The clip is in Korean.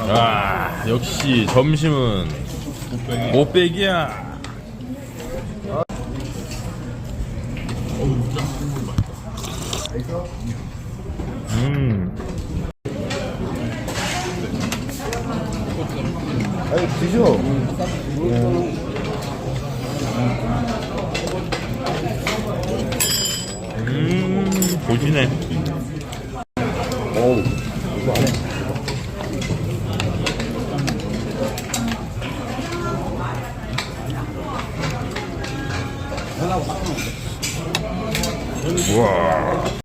아, 역시 점심은 못빼기야. 아니 드셔. 보시네. 어우 이거 안 해. 우와.